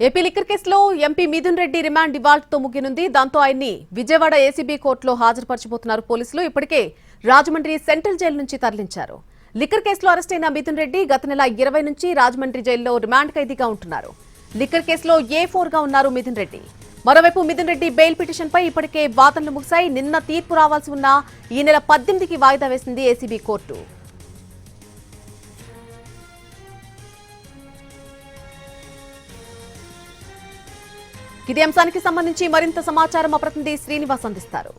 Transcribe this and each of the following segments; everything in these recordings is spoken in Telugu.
ఏపీ లిక్కర్ కేసులో ఎంపీ మిథున్ రెడ్డి రిమాండ్ ఇవాల్టితో ముగినుంది. దాంతో ఆయన్ని విజయవాడ ఏసీబీ కోర్టులో హాజరుపరచబోతున్నారు పోలీసులు. ఇప్పటికే రాజమండ్రి సెంట్రల్ జైలు నుంచి తరలించారు. లిక్కర్ కేసులో అరెస్టైన మిథున్ రెడ్డి గత నెల 20 నుంచి రాజమండ్రి జైల్లో రిమాండ్ ఖైదీగా ఉంటున్నారు. లిక్కర్ కేసులో A4 గా ఉన్నారు మిథున్ రెడ్డి. మరోవైపు మిథున్ రెడ్డి బెయిల్ పిటిషన్పై ఇప్పటికే వాదనలు ముగిశాయి. నిన్న తీర్పు రావాల్సి ఉన్న ఈ నెల 18కి వాయిదా వేసింది ఏసీబీ కోర్టు. ఇదే అంశానికి సంబంధించి మరింత సమాచారం మా ప్రతినిధి శ్రీనివాస్ అందిస్తారు.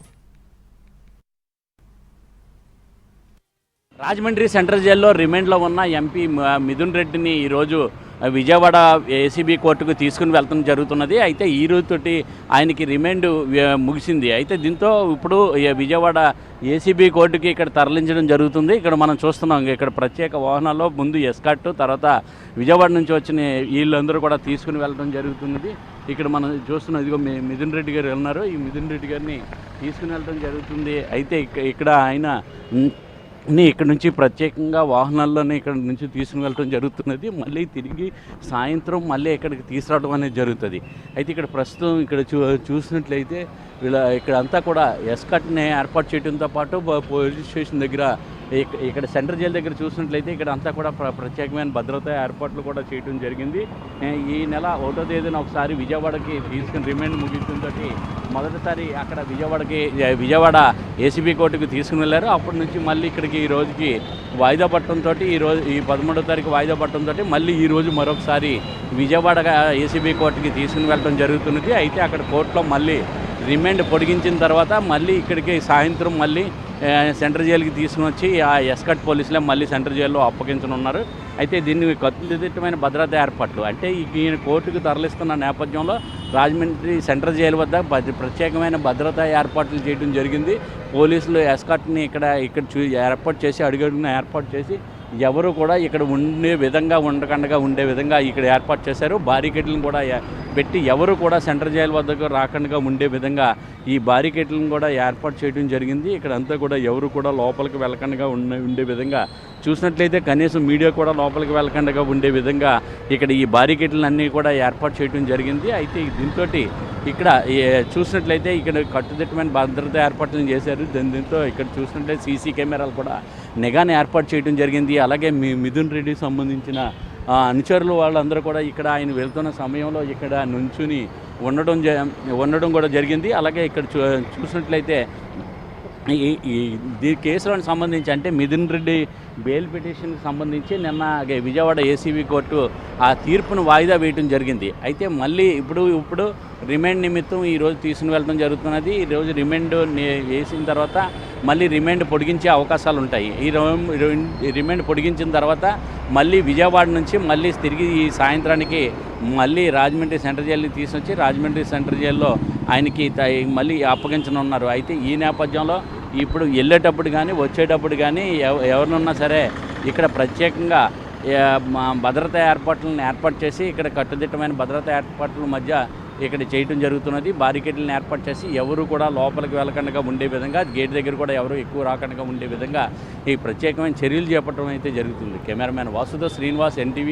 రాజమండ్రి సెంట్రల్ జైల్లో రిమాండ్లో ఉన్న ఎంపీ మిథున్ రెడ్డిని ఈరోజు విజయవాడ ఏసీబీ కోర్టుకు తీసుకుని వెళ్తాం జరుగుతున్నది. అయితే ఈ రోజుతోటి ఆయనకి రిమాండ్ ముగిసింది. అయితే దీంతో ఇప్పుడు విజయవాడ ఏసీబీ కోర్టుకి ఇక్కడ తరలించడం జరుగుతుంది. ఇక్కడ మనం చూస్తున్నాం, ఇక్కడ ప్రత్యేక వాహనాల్లో ముందు ఎస్కార్ట్, తర్వాత విజయవాడ నుంచి వచ్చిన వీళ్ళందరూ కూడా తీసుకుని వెళ్ళడం జరుగుతున్నది. ఇక్కడ మనం చూస్తున్నాం, ఇదిగో మిథున్ రెడ్డి గారు ఉన్నారు. ఈ మిథున్ రెడ్డి గారిని తీసుకుని వెళ్ళడం జరుగుతుంది. అయితే ఇక్కడ ఆయన ఇక్కడ నుంచి ప్రత్యేకంగా వాహనాల్లోనే ఇక్కడ నుంచి తీసుకుని వెళ్ళడం జరుగుతున్నది. మళ్ళీ తిరిగి సాయంత్రం మళ్ళీ ఇక్కడికి తీసుకురావడం అనేది జరుగుతుంది. అయితే ఇక్కడ ప్రస్తుతం ఇక్కడ చూసినట్లయితే ఇక్కడ అంతా కూడా ఎస్కాట్ని ఏర్పాటు చేయడంతో పాటు పోలీస్ స్టేషన్ దగ్గర ఇక్కడ సెంట్రల్ జైలు దగ్గర చూసినట్లయితే ఇక్కడ అంతా కూడా ప్రత్యేకమైన భద్రతా ఏర్పాట్లు కూడా చేయడం జరిగింది. ఈ నెల 1వ తేదీన ఒకసారి విజయవాడకి తీసుకుని రిమాండ్ ముగించడంతో మొదటిసారి అక్కడ విజయవాడ ఏసీబీ కోర్టుకు తీసుకుని వెళ్ళారు. అప్పటి నుంచి మళ్ళీ ఇక్కడికి ఈ రోజుకి వాయిదా పట్టడంతో ఈ 13వ తారీఖు వాయిదా పట్టడంతో మళ్ళీ ఈరోజు మరొకసారి విజయవాడ ఏసీబీ కోర్టుకి తీసుకుని వెళ్ళడం జరుగుతున్నది. అయితే అక్కడ కోర్టులో మళ్ళీ రిమాండ్ పొడిగించిన తర్వాత మళ్ళీ ఇక్కడికి సాయంత్రం మళ్ళీ సెంట్రల్ జైలుకి తీసుకుని వచ్చి ఆ ఎస్కాట్ పోలీసులే మళ్ళీ సెంట్రల్ జైల్లో అప్పగించనున్నారు. అయితే దీన్ని కట్టుదిట్టమైన భద్రతా ఏర్పాట్లు అంటే ఈయన కోర్టుకు తరలిస్తున్న నేపథ్యంలో రాజమండ్రి సెంట్రల్ జైలు వద్ద ప్రత్యేకమైన భద్రతా ఏర్పాట్లు చేయడం జరిగింది. పోలీసులు ఎస్కాట్ని ఇక్కడ ఏర్పాటు చేసి అడుగడుగున ఏర్పాటు చేసి ఎవరు కూడా ఇక్కడ ఉండే విధంగా ఉండకుండా ఉండే విధంగా ఇక్కడ ఏర్పాటు చేశారు. బారికేడ్లను కూడా పెట్టి ఎవరు కూడా సెంట్రల్ జైలు వద్దకు రాకుండా ఉండే విధంగా ఈ బారికేడ్లను కూడా ఏర్పాటు చేయడం జరిగింది. ఇక్కడ అంతా కూడా ఎవరు కూడా లోపలికి వెళ్ళకుండా ఉండే విధంగా చూసినట్లయితే కనీసం మీడియా కూడా లోపలికి వెళ్ళకుండా ఉండే విధంగా ఇక్కడ ఈ బారికేడ్లను అన్నీ కూడా ఏర్పాటు చేయడం జరిగింది. అయితే దీంతో ఇక్కడ చూసినట్లయితే ఇక్కడ కట్టుదిట్టమైన భద్రతా ఏర్పాట్లను చేశారు. దీంతో ఇక్కడ చూసినట్లయితే సీసీ కెమెరాలు కూడా నిఘాను ఏర్పాటు చేయడం జరిగింది. అలాగే మిథున్ రెడ్డికి సంబంధించిన అనుచరులు వాళ్ళందరూ కూడా ఇక్కడ ఆయన వెళ్తున్న సమయంలో ఇక్కడ నుంచుని ఉండడం కూడా జరిగింది. అలాగే ఇక్కడ చూసినట్లయితే ఈ కేసులకు సంబంధించి అంటే మిథున్ రెడ్డి బెయిల్ పిటిషన్కి సంబంధించి నిన్న విజయవాడ ఏసీబీ కోర్టు ఆ తీర్పును వాయిదా వేయడం జరిగింది. అయితే మళ్ళీ ఇప్పుడు రిమాండ్ నిమిత్తం ఈరోజు తీసుకుని వెళ్ళడం జరుగుతున్నది. ఈరోజు రిమాండ్ వేసిన తర్వాత మళ్ళీ రిమాండ్ పొడిగించే అవకాశాలు ఉంటాయి. ఈ రిమాండ్ పొడిగించిన తర్వాత మళ్ళీ విజయవాడ నుంచి మళ్ళీ తిరిగి ఈ సాయంత్రానికి మళ్ళీ రాజమండ్రి సెంట్రల్ జైలుకి తీసుకొచ్చి రాజమండ్రి సెంట్రల్ జైల్లో ఆయనకి మళ్ళీ అప్పగించనున్నారు. అయితే ఈ నేపథ్యంలో ఇప్పుడు వెళ్ళేటప్పుడు కానీ వచ్చేటప్పుడు కానీ ఎవరినున్నా సరే ఇక్కడ ప్రత్యేకంగా భద్రతా ఏర్పాట్లను ఏర్పాటు చేసి ఇక్కడ కట్టుదిట్టమైన భద్రతా ఏర్పాట్ల మధ్య ఇక్కడ చేయటం జరుగుతున్నది. బారికేడ్లను ఏర్పాటు చేసి ఎవరు కూడా లోపలికి వెళ్ళకుండా ఉండే విధంగా గేట్ దగ్గర కూడా ఎవరు ఎక్కువ రాకుండా ఉండే విధంగా ఈ ప్రత్యేకమైన చర్యలు చేపట్టడం అయితే జరుగుతుంది. కెమెరామ్యాన్ వాసుతో శ్రీనివాస్, NTV.